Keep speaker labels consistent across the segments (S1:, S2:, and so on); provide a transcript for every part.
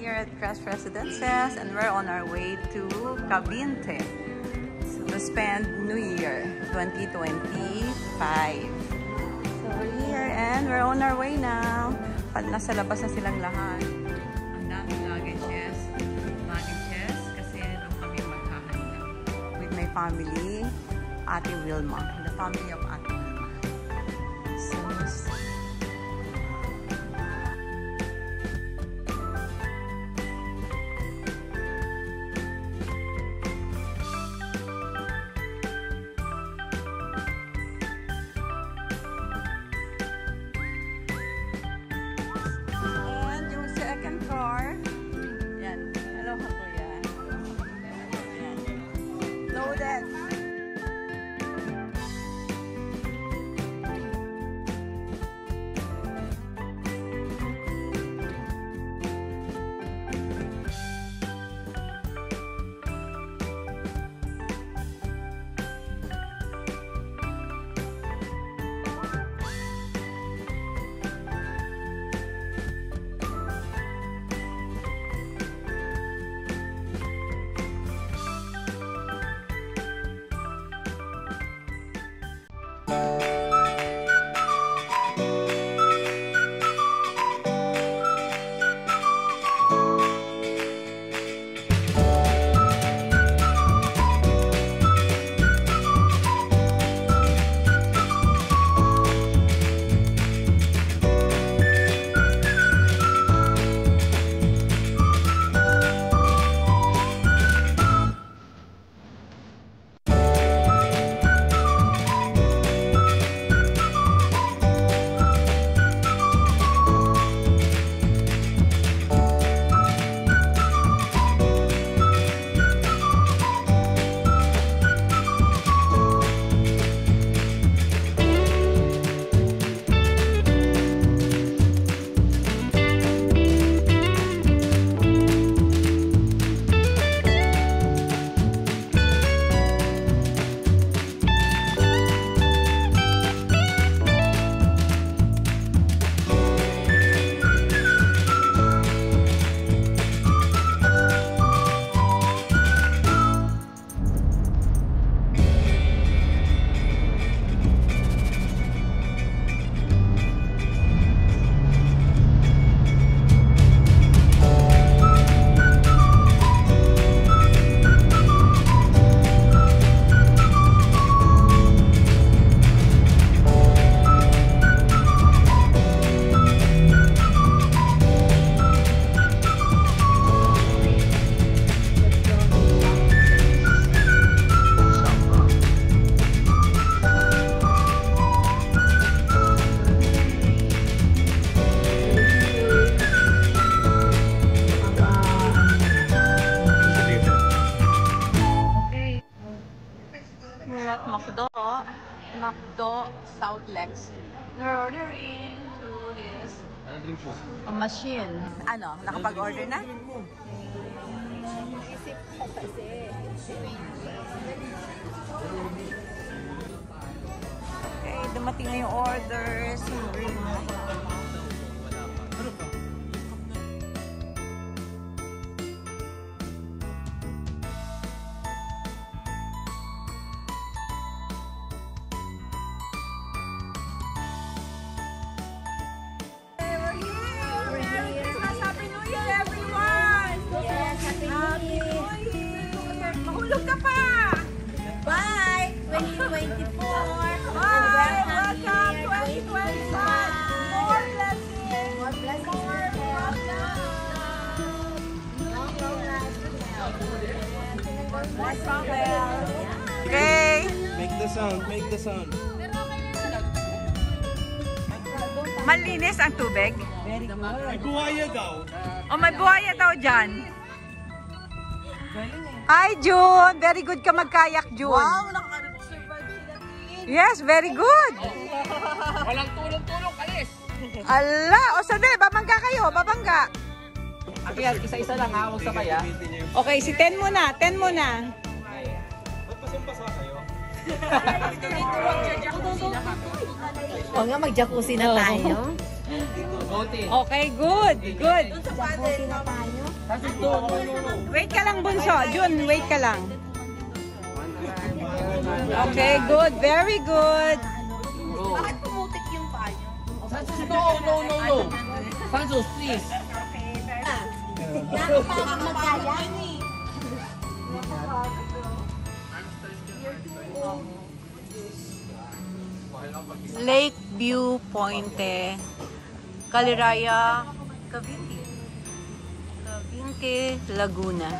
S1: here at Crest Residences and we're on our way to Cavite to spend New Year 2025. So we're here and we're on our way now. Nasa labas na silang lahat. Ang daming luggages kasi doon kami maghahanda with my family, Ate Wilma, the family of Ate Wilma. So, and yung second car, yan. Hello, Kuya. Yan. Loaded. McDo South Lex. We're ordering through this machine. Ano? Nakapag-order na? Okay, dumating na yung orders.
S2: Mahulog ka pa! Bye! 2024!
S1: Bye! Welcome 2025! More blessings!
S2: More blessings!
S1: More problems! Okay!
S3: Make the sound, make the sound.
S1: Malinis ang tubig?
S3: May buhaya daw.
S1: O may buhaya daw dyan. Hi, June! Very good ka magkayak, June.
S2: Wow! Nakaka-survive sila din!
S1: Yes, very good!
S3: Walang tulong-tulong, alis!
S1: Ala! O sandali, babangga kayo, babangga.
S3: Akyat, isa-isa lang ha, huwag sabay ha.
S1: Okay, si Ten muna, Ten muna.
S3: Ba't pasang-pasa kayo?
S2: O nga, mag-jacuzzi na tayo.
S1: Okay, good. Good. Wait ka lang, Bunso. Jun, wait ka lang. Okay, good. Very good.
S2: Bakit pumutik yung payo?
S3: No. Francis, please.
S2: Nakapagmagkaya.
S1: Lakeview Pointe, Caliraya, Cavite. Cavite, Laguna.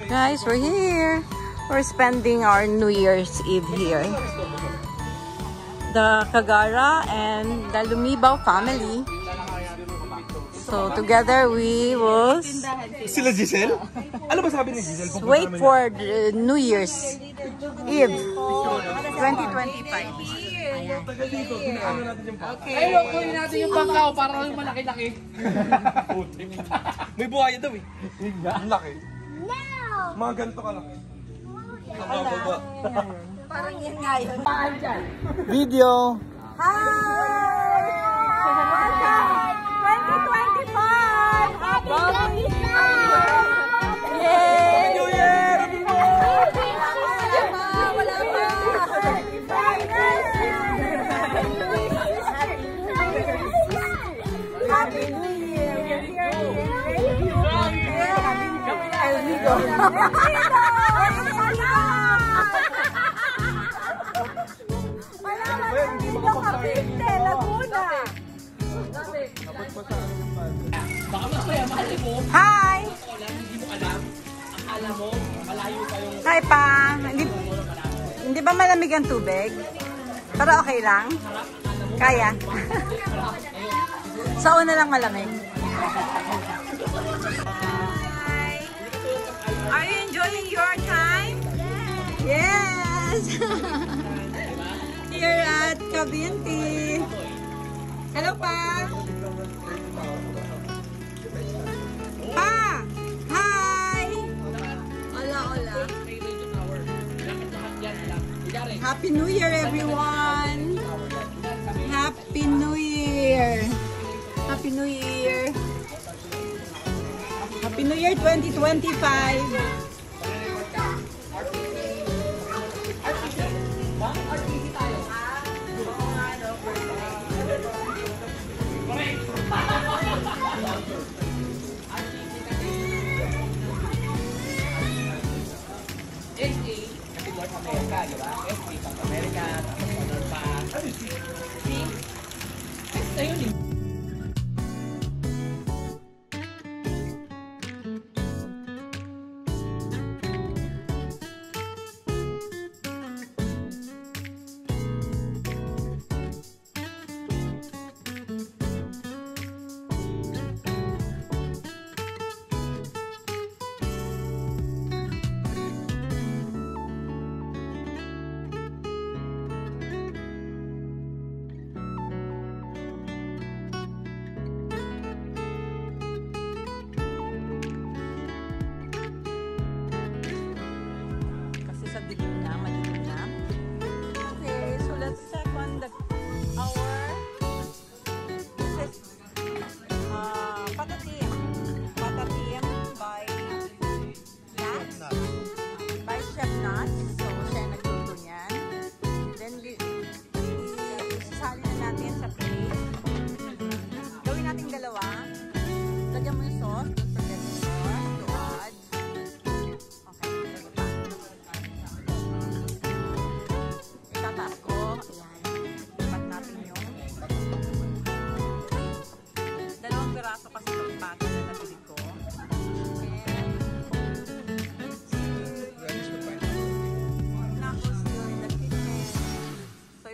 S1: Guys, we're here. We're spending our New Year's Eve here. The Cagara and the Lumibaw family. So together we will
S3: Sila Giselle? Ano ba sabi ni Giselle?
S1: wait for the New Year's Eve 2025.
S3: Okay. Ayun, kunin natin yung bangkaw para yung malaki-laki. May buhaya daw eh. Ang laki. Mga ganito kalaki. Nakababa.
S2: Parang yan nga yun.
S3: Video.
S1: Hi! 2025! Happy Yay!
S3: New Year!
S2: Happy New Year!
S1: Hi! Hi pa! Hindi ba malamig ang tubig? Pero okay lang? Kaya? Sa una lang malamig. Hi! Are you enjoying your time? Yes! Here at Cavite. Hello pa! Pa! Hi! Hola, hola. Happy New Year, everyone! Happy New Year! Happy New Year! Happy New Year 2025!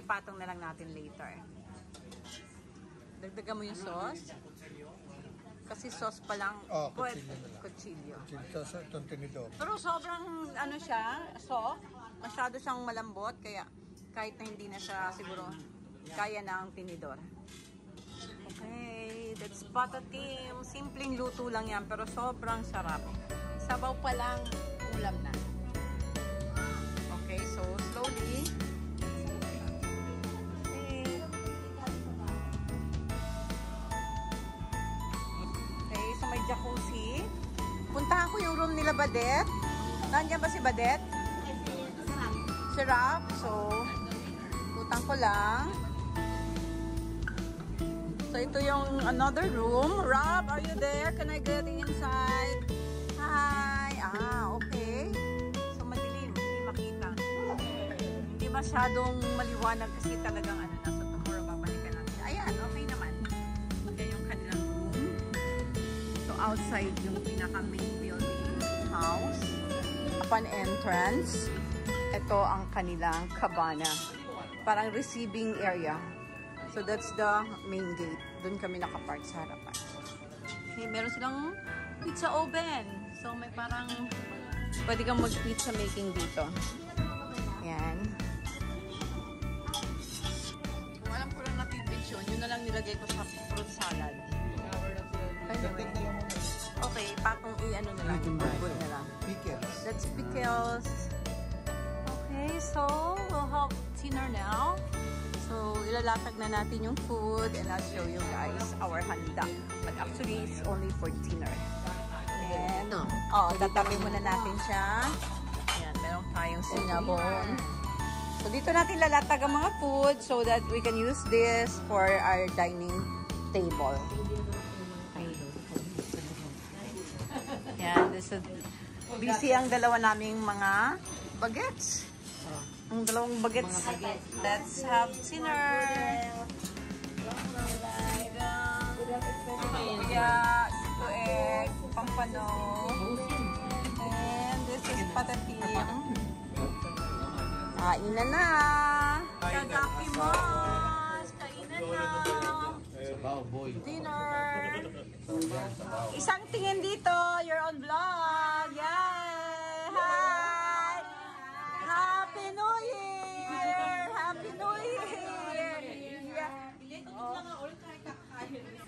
S1: Ipatong na lang natin later. Dagdagan mo yung sauce. Kasi sauce pa lang.
S4: Oh,
S1: kutsilyo.
S4: Sa itong tinidor.
S1: Pero sobrang ano siya, soft. Masyado siyang malambot. Kaya kahit na hindi na siya siguro kaya na ang tinidor. Okay, that's patatim. Simpleng luto lang yan pero sobrang sarap. Sabaw pa lang, ulam na. Okay, so slowly. jacuzzi. Puntahan ko yung room nila Badet. Nandiyan ba si Badet? Si Rap. So, putang ko lang. So, ito yung another room. Rob, are you there? Can I get inside? Hi! Okay. So, madilim. Hindi makita. Hindi masyadong maliwanag kasi talagang ano na. So, tomorrow babalikan natin. Ayan, okay naman. Yan yung kanilang room. So, outside yung pinaka-main building house. Upon entrance, ito ang kanilang cabana. Parang receiving area. So, that's the main gate. Doon kami nakapark sa harapan. Okay, meron silang pizza oven. So, may parang pwede kang mag-pizza making dito. Ayan. Kung alam ko lang natitipid yun na lang nilagay ko sa fruit salad. Anyway. Okay, patong i-ano na lang. Good na lang.
S3: Pickles.
S1: That's pickles. Okay, so we'll have dinner now. So, ilalatag na natin yung food and I'll show you guys our handa. But actually, it's only for dinner. And, tatabi muna natin siya. Ayan, meron tayong cinnamon. So, dito natin lalatag ang mga food so that we can use this for our dining table. Ayan, this is busy ang dalawa naming mga bagets. Ang dalawang bagets. Let's have dinner. Yeah, to egg, pampano. And this is patatim. Kainan na. Kagakimas. Kainan na. Dinner. Isang tingin dito. You're on vlog. Yay! Hi! Happy New Year! Happy New Year!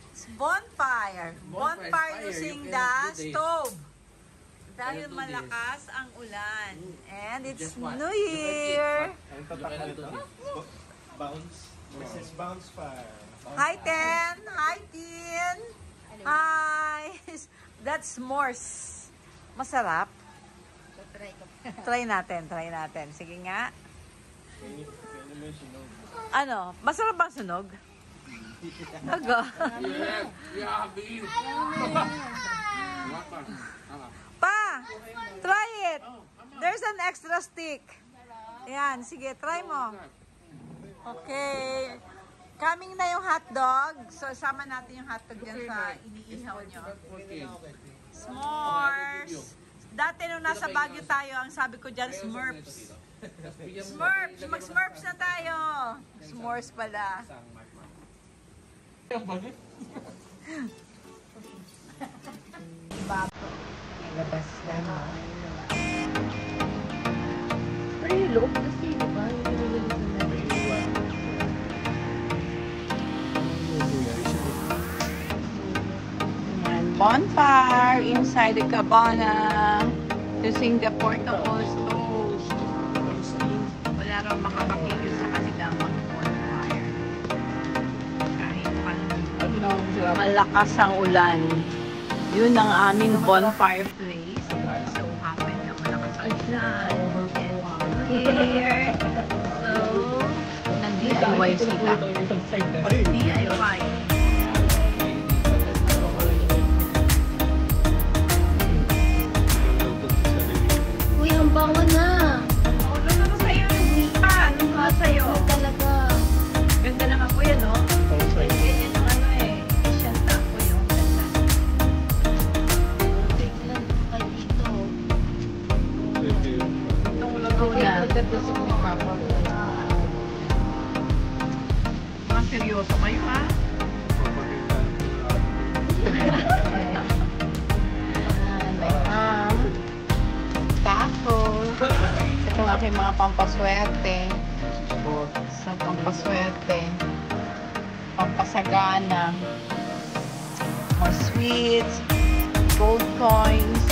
S1: It's bonfire. Bonfire using the stove. Dahil malakas ang ulan. And it's New Year!
S3: Bounce. This is Bounce Fire.
S1: Hi, Ten! Hi, Tin! Hi! That's s'mores. Masarap. Try natin. Sige nga. Ano? Masarap bang sunog? Nago. Pa! Try it! There's an extra stick. Ayan, sige, try mo. Okay. Coming na yung hotdog. So, sama natin yung hotdog dyan sa iniihaw nyo. S'mores! Dati nung nasa Baguio tayo, ang sabi ko dyan, Smurfs. Smurfs! Mag-Smurfs na tayo! S'mores pala.
S2: Labas na. Pero yung loob kasi, diba?
S1: Bonfire inside the cabana using the portable stove. Wala raw makakakigil sa kanilang bonfire. Kahit malakas ang ulan. Yun ang aming bonfire place. So happen na malakas ang ulan. Here. So, nag-DIY sila. DIY.
S2: Bawa na.
S1: Ulo na sa'yo. Ano nga sa'yo?
S2: Talaga.
S1: Ganda ng ako yan, no? Ganyan yung ano eh. Asian taco yung ganda.
S2: Tignan ka dito.
S1: Itong ulagaw yan. Mga seryoso kayo, ha? Ito ang aking mga pampaswerte. Sa pampaswerte. Pampasagana. More sweets. Gold coins.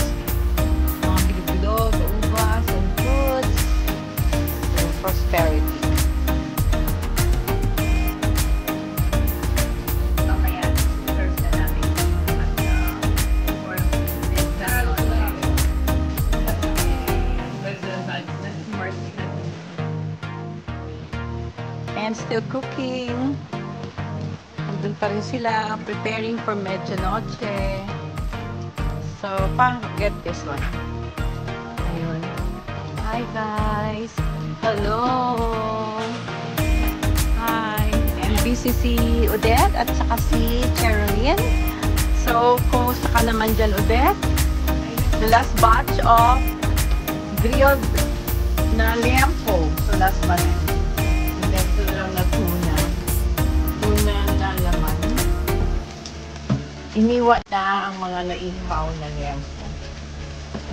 S1: Mga bilog-bilog, ubas, and fruits. And prosperity. Mamaya, serve na natin. still cooking. Nandun pa rin sila, preparing for Medianoche. So, get this one. Ayun. Hi, guys. Hello. Hi. And busy si Odette at saka si Cherilyn. So, kumusta ka naman dyan, Odette? The last batch of grilled na liempo. So, last batch. And then, ito lang na tuna. Tuna na laman. Iniwa na ang mga naihaw na liempo.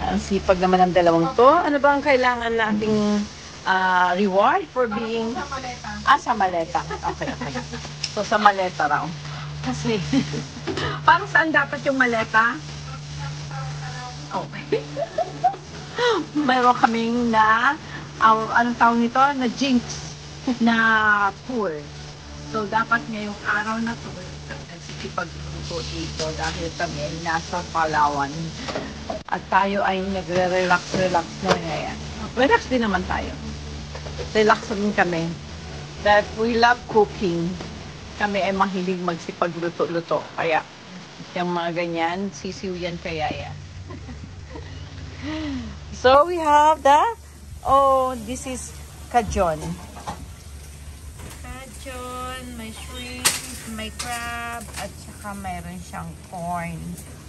S1: Ang sipag naman ng dalawang to. Ano ba ang kailangan nating reward for being... sa maleta. Okay. So, sa maleta raw. Kasi, parang saan dapat yung maleta? Okay. Mayroon kaming anong tawag nito? Na jinx na tour. So, dapat ngayong araw na to, nagsisipag-luto dito dahil kami nasa Palawan. At tayo ay nagre-relax na ngayon. Relax din naman tayo. Relax din kami. That we love cooking. Kami ay mahilig magsipagluto-luto. Kaya, yung mga ganyan, sisiw yan kaya yan. So, we have this is kajon. Kajon, may shrimp, may crab, at saka mayroon siyang corn.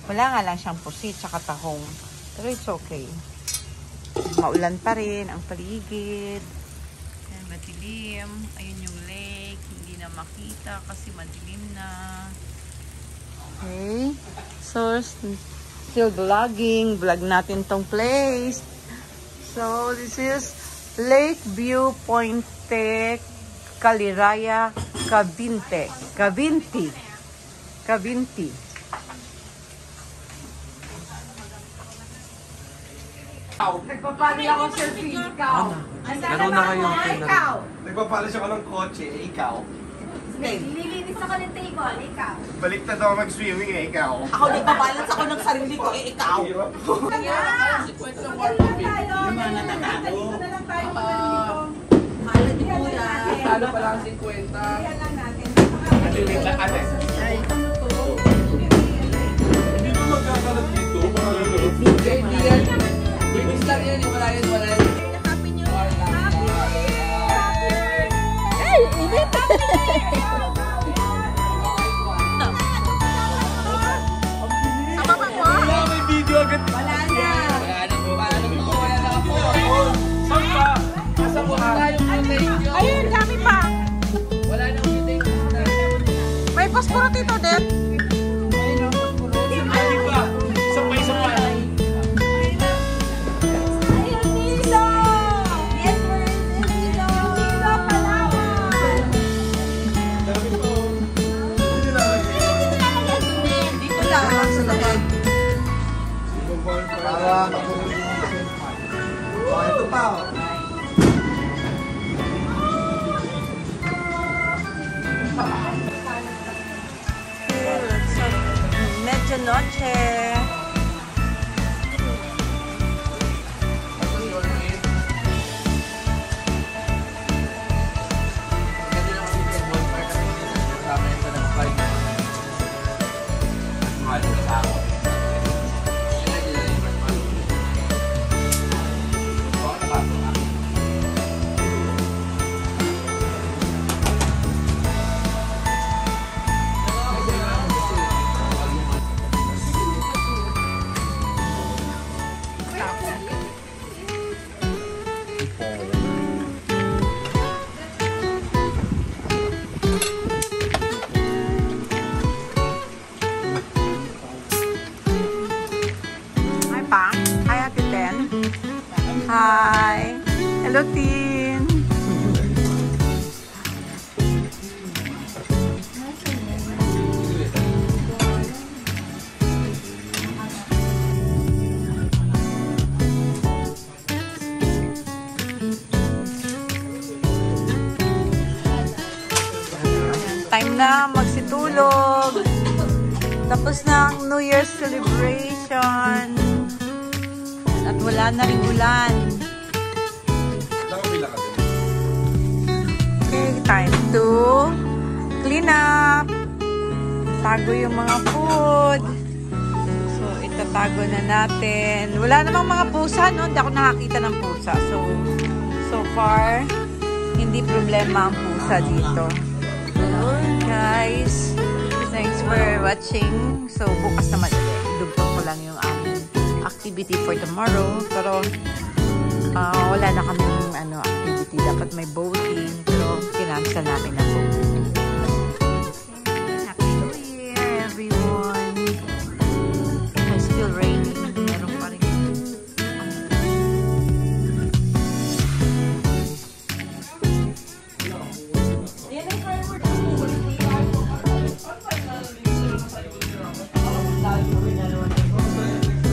S1: Wala nga lang siyang pusit, saka tahong. Pero it's okay. Maulan pa rin ang paligid. Ayan, madilim. Ayun yung lake. Hindi na makita kasi madilim na. Okay. So, still vlogging. Vlog natin tong place. So, this is Lake View Pointe Caliraya, Cavinti. Nagpapali ako selfie, ikaw.
S3: Laro na kayo. Ikaw. Nagpapali siya ka ng kotse, ikaw.
S4: Lilinis ako ng table, ikaw.
S3: Baliktad ako mag-swimming ikaw.
S4: Ako nagpabalance ako ng sarili ko, ikaw.
S3: Yung
S4: mga natatalo. Dito na lang tayo dito. Mahal ni Kuya.
S3: Talo pa lang 50.
S4: Yan lang natin.
S3: Hindi mo magkakalat dito. Hindi yan. Ibig lang yan. Wala yan.
S4: Happy New Year. Happy New Year. Hey, init. Sa baba mo?
S3: Wala, may video agad.
S4: Wala na.
S3: Saan pa? Nasa mo tayo.
S4: Ayun, dami pa.
S3: Wala na yung thank you.
S4: May pasporo dito, Det.
S3: Hindi pa. Sabay-sabay.
S4: Ayun, Nilo. Yes, we're in Nilo. Nilo, Palawan.
S3: Dami po.
S4: Dito lang. Sa labag.
S3: Ito pa.
S1: Medianoche. Hi. Hello, Tin. Time na magsitulog. Tapos na ang New Year's celebration. At wala na rin ulan.
S3: Nakapila ka din.
S1: Okay, time to clean up. Tago yung mga food. So, itatago na natin. Wala namang mga pusa, no? Hindi ako nakakita ng pusa. So far, hindi problema ang pusa dito. Guys, thanks for watching. So, bukas naman ulit. Dugtong ko lang yung aming activity for tomorrow. Pero, wala na kaming activity. Dapat may boating. Pero, kinansel namin na boating. Happy New Year, everyone. It's still raining. Meron pa rin.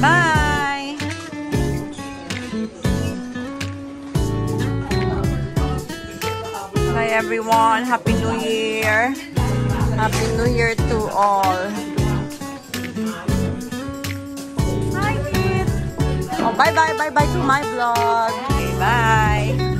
S1: Bye! Bye everyone. Happy New Year. Happy New Year to all. Hi, kids. Oh, bye to my vlog. Okay, bye.